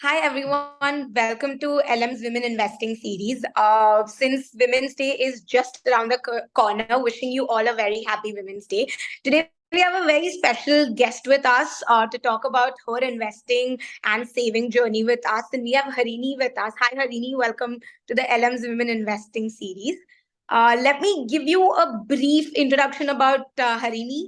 Hi everyone, welcome to LM's Women Investing series. Since Women's Day is just around the corner, wishing you all a very happy Women's Day. Today we have a very special guest with us to talk about her investing and saving journey with us. And we have Harini with us. Hi Harini, welcome to the LM's Women Investing series. Let me give you a brief introduction about Harini.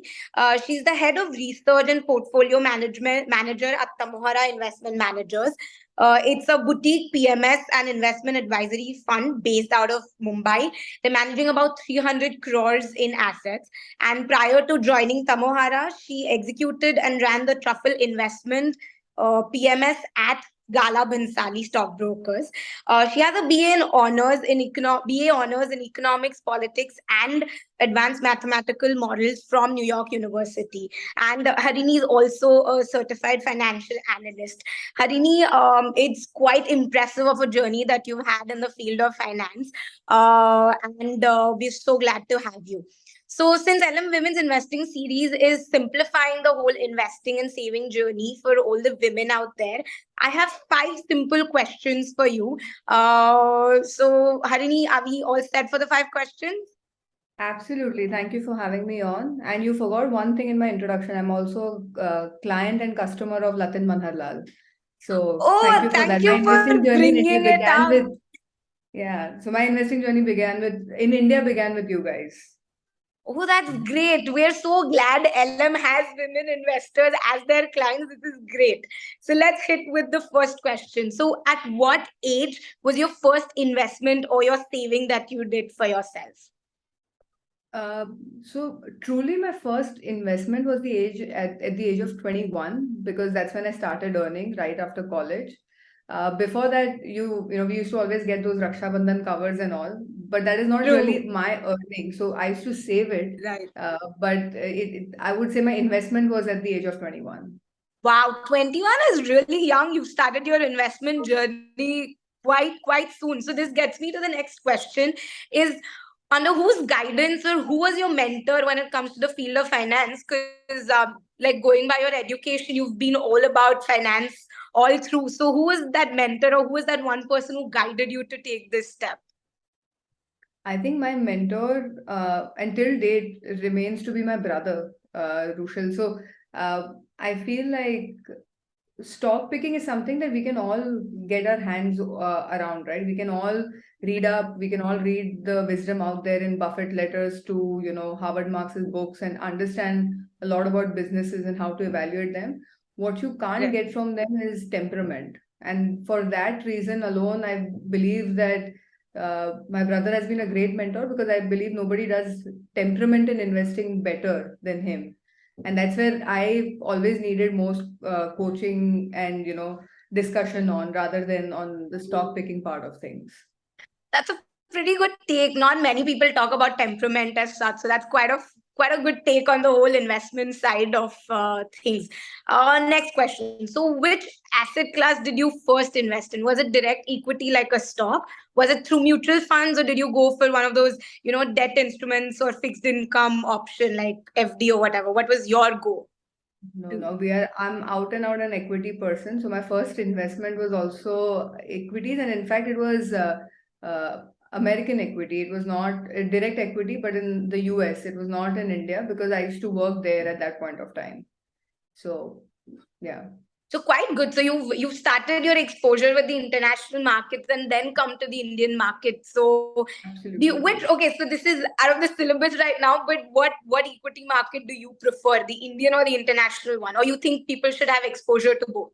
She's the head of research and portfolio management manager at Tamohara Investment Managers. It's a boutique PMS and investment advisory fund based out of Mumbai. They're managing about 300 crores in assets. And prior to joining Tamohara, she executed and ran the Truffle Investment PMS at Gala Bhansali Stockbrokers. She has a BA honors in economics, politics, and advanced mathematical models from New York University. And Harini is also a certified financial analyst. Harini, it's quite impressive of a journey that you've had in the field of finance, and we're so glad to have you. So, since LM Women's Investing series is simplifying the whole investing and saving journey for all the women out there, I have five simple questions for you. So, Harini, are we all set for the five questions? Absolutely. Thank you for having me on. And you forgot one thing in my introduction. I'm also a client and customer of Latin Manharlal. So thank Oh, you for that. thank My you for investing journey in India bringing it began up. with, yeah. So my investing journey in India began with you guys. Oh, that's great. We're so glad LM has women investors as their clients. This is great. So let's hit with the first question. So, at what age was your first investment or your saving that you did for yourself? So truly my first investment was at the age of 21 because that's when I started earning right after college. Before that, we used to always get those Raksha Bandhan covers and all, but that is not really True. my earning. So I used to save it, Right. but I would say my investment was at the age of 21. Wow, 21 is really young. You've started your investment journey quite soon. So this gets me to the next question is under whose guidance or who was your mentor when it comes to the field of finance? Because like going by your education, you've been all about finance all through. So who was that mentor or who was that one person who guided you to take this step? I think my mentor until date remains to be my brother, Rushal. So I feel like stock picking is something that we can all get our hands around, right? We can all we can all read the wisdom out there in Buffett letters to, Howard Marks's books and understand a lot about businesses and how to evaluate them. What you can't Right. get from them is temperament. And for that reason alone, I believe that my brother has been a great mentor because I believe nobody does temperament in investing better than him, and that's where I always needed most coaching and discussion on rather than on the stock picking part of things. That's a pretty good take. Not many people talk about temperament as such, so that's quite a good take on the whole investment side of things. Next question. So, which asset class did you first invest in? Was it direct equity like a stock? Was it through mutual funds, or did you go for one of those, debt instruments or fixed income option like FD or whatever? What was your go? No, I'm out and out an equity person. So my first investment was also equities, and in fact, it was American equity. It was not direct equity, but in the US. It was not in India because I used to work there at that point of time. So yeah, So quite good. So you've started your exposure with the international markets and then come to the Indian market. So do you, which absolutely. okay, so this is out of the syllabus right now, but what equity market do you prefer, the Indian or the international one? Or you think people should have exposure to both?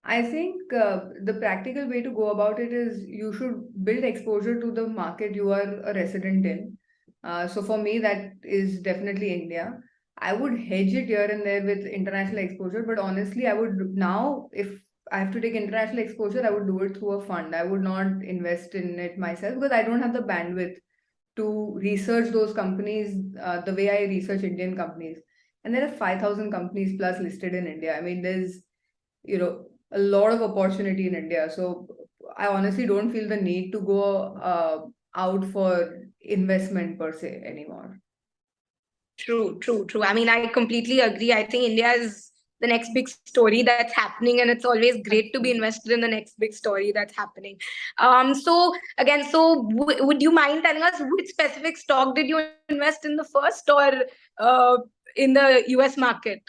I think the practical way to go about it is you should build exposure to the market you are a resident in. So for me, that is definitely India. I would hedge it here and there with international exposure, but honestly, I would now, if I have to take international exposure, I would do it through a fund. I would not invest in it myself because I don't have the bandwidth to research those companies the way I research Indian companies. And there are 5,000 companies plus listed in India. I mean, there's a lot of opportunity in India. So I honestly don't feel the need to go out for investment per se anymore. True. I mean, I completely agree. I think India is the next big story that's happening, and it's always great to be invested in the next big story that's happening. So again, so would you mind telling us which specific stock did you invest in the first, or uh, in the US market?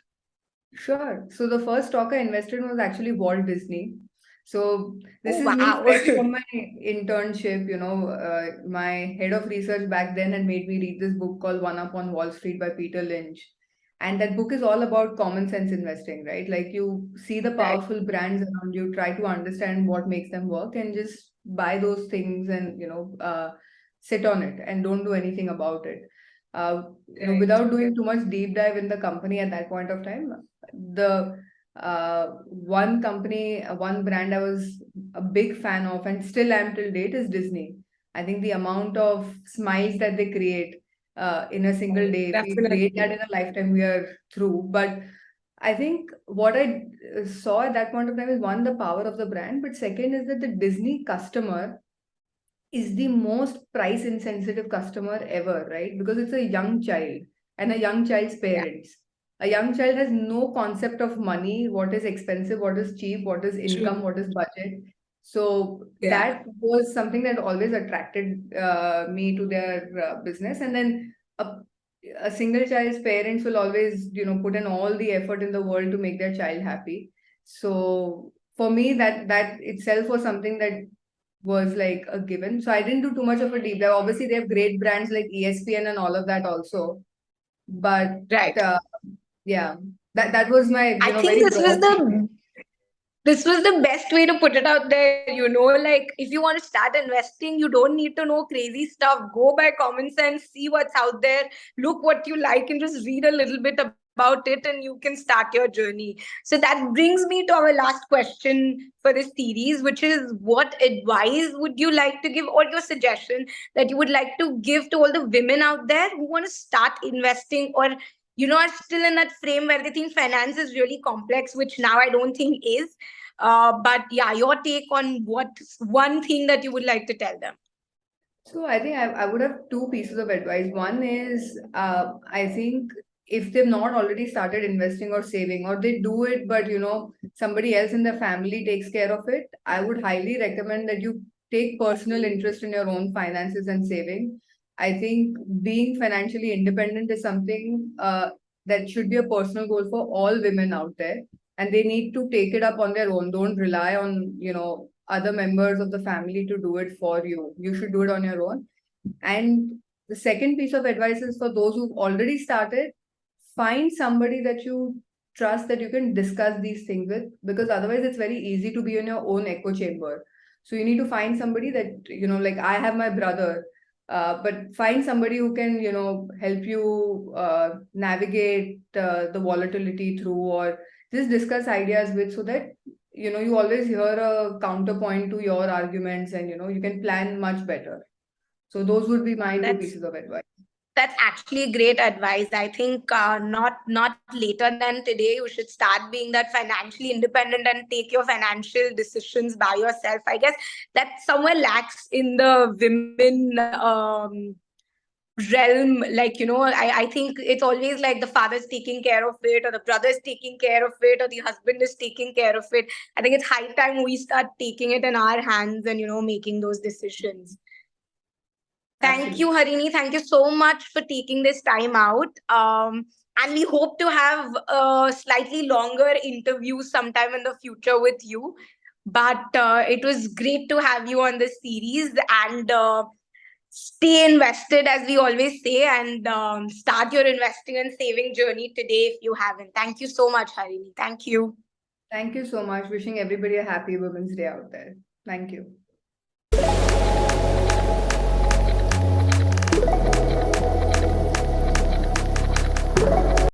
Sure. So the first stock I invested in was actually Walt Disney. So this Oh is me wow. fresh from my internship. My head of research back then had made me read this book called One Up on Wall Street by Peter Lynch. And that book is all about common sense investing, right? Like you see the Right. powerful brands around you, try to understand what makes them work, and just buy those things and sit on it and don't do anything about it. Right. Without doing too much deep dive in the company at that point of time, the one company, one brand I was a big fan of and still am till date is Disney. I think the amount of smiles that they create in a single day, if we create that Definitely. in a lifetime, we are through. But I think what I saw at that point of time is one, the power of the brand, but second is that the Disney customer is the most price insensitive customer ever, right? Because it's a young child and a young child's Yeah. parents. A young child has no concept of money, what is expensive, what is cheap, what is income, True. what is budget. So Yeah. that was something that always attracted me to their business. And then a, a single child's parents will always, put in all the effort in the world to make their child happy. So for me, that itself was something that was like a given. So I didn't do too much of a deep dive. Obviously, they have great brands like ESPN and all of that also. But Right. uh, yeah, that was my I think very broad thinking. this was the best way to put it out there. Like if you want to start investing, you don't need to know crazy stuff. Go by common sense, see what's out there, look what you like, and just read a little bit about it, and you can start your journey. So that brings me to our last question for this series, which is, what advice would you like to give, or your suggestion that you would like to give to all the women out there who want to start investing, or are still in that frame where they think finance is really complex, which now I don't think is. But yeah, your take on what one thing that you would like to tell them. So I think I would have two pieces of advice. One is I think if they've not already started investing or saving, or they do it, but somebody else in the family takes care of it, I would highly recommend that you take personal interest in your own finances and saving. I think being financially independent is something that should be a personal goal for all women out there, and they need to take it up on their own. Don't rely on other members of the family to do it for you. You should do it on your own. And the second piece of advice is for those who've already started, find somebody that you trust, that you can discuss these things with, because otherwise it's very easy to be in your own echo chamber. So you need to find somebody that, like I have my brother, but find somebody who can, help you navigate the volatility through, or just discuss ideas with, so that you always hear a counterpoint to your arguments, and you can plan much better. So those would be my two That's pieces of advice. that's actually great advice. I think not later than today. You should start being that financially independent and take your financial decisions by yourself. I guess that somewhere lacks in the women realm. Like I think it's always like the father's taking care of it, or the brother's taking care of it, or the husband is taking care of it. I think it's high time we start taking it in our hands and making those decisions. Thank you, Absolutely. Harini. Thank you so much for taking this time out. And we hope to have a slightly longer interview sometime in the future with you. But it was great to have you on this series, and stay invested, as we always say, and start your investing and saving journey today if you haven't. Thank you so much, Harini. Thank you. Thank you so much. Wishing everybody a happy Women's Day out there. Thank you.